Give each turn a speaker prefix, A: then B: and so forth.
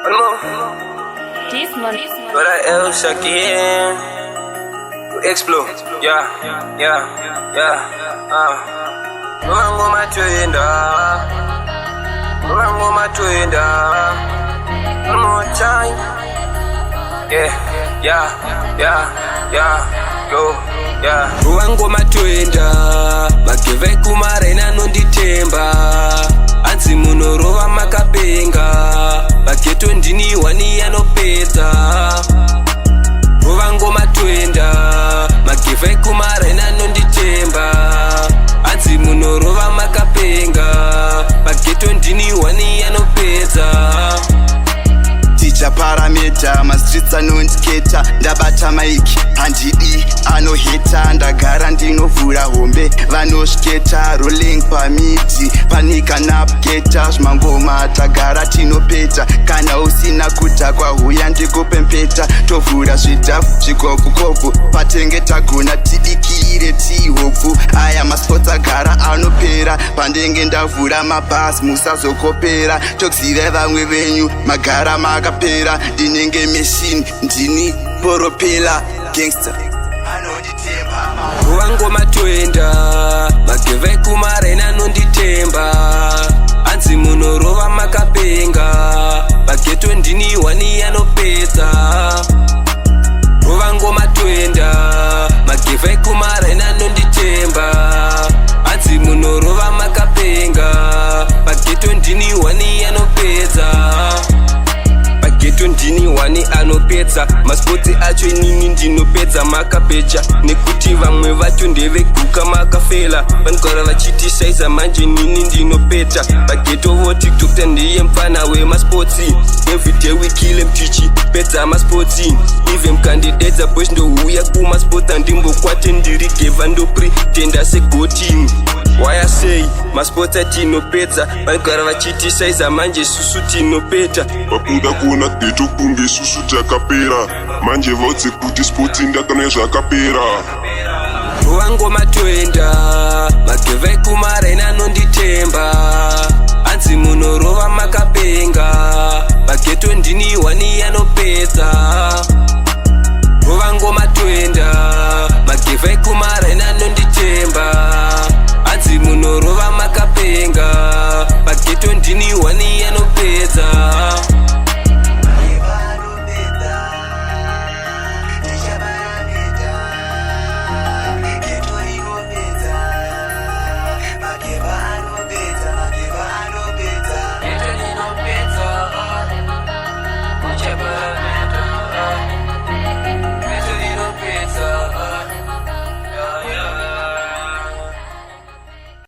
A: This money.
B: What else again? Explode, yeah. Wango matwenda. One more time. Go, yeah. Wango matwenda. Makeve kumarena nonditemba. Anzi munorova makapenga. Baketo ndini wani yanopeta. Wango matwenda. Makeve kumarena nonditemba. Anzi munorova makapenga. Baketo ndini wani yanopeta.
C: Teacher parameter, ma streets anondiketa. Ndabata maiki, handidi anoheta. Ndagara ndinovhura hombe, vanosviketa. Rolling pamiti, panika napketa. Zvimangoma tagara tinopeta. Kana usina kudhakwa huya ndikupempeta. Tovhura zvidhafu zvikopu-kopu, patenge tagona tidikire tihopu. Aya masports agara anopera, pandenge ndavhura mabhasi musazokopera. Tokuzive vamwe venyu magara makapera. Ndinenge machine, ndini poropela gangster.
B: Wango matwenda, makeve kumarena nonditemba. Anzi munorova makapenga, baketo ndini wani yanopeta. Wango matwenda, makeve kumarena nonditemba. Anzi munorova makapenga, baketo ndini wani yanopeta. Baketo ndini wani anopedza, maspoti acho inini ndinopedza makapecha. Nekuti vamwe vacho ndevekuka makafela, vanogara vachitishaiza manje nini ndinopeta. Baketo vo TikTok ndiye mfana wemaspotsi. Everyday we kill em tichi, pedza maspotsi. Even mkandidedza boys ndohuya kumaspoti. Andimbokwate ndirigeva ndopretenda segoti. Why I say, maspoti atinopedza, vanogara vachitishaiza manje susu tinopeta.
D: Vakuda kuona geto kunge susu takapera. Manje vaudze kuti sports ndakana zvakapera.
B: Wango matwenda, makeve kumarena nonditemba.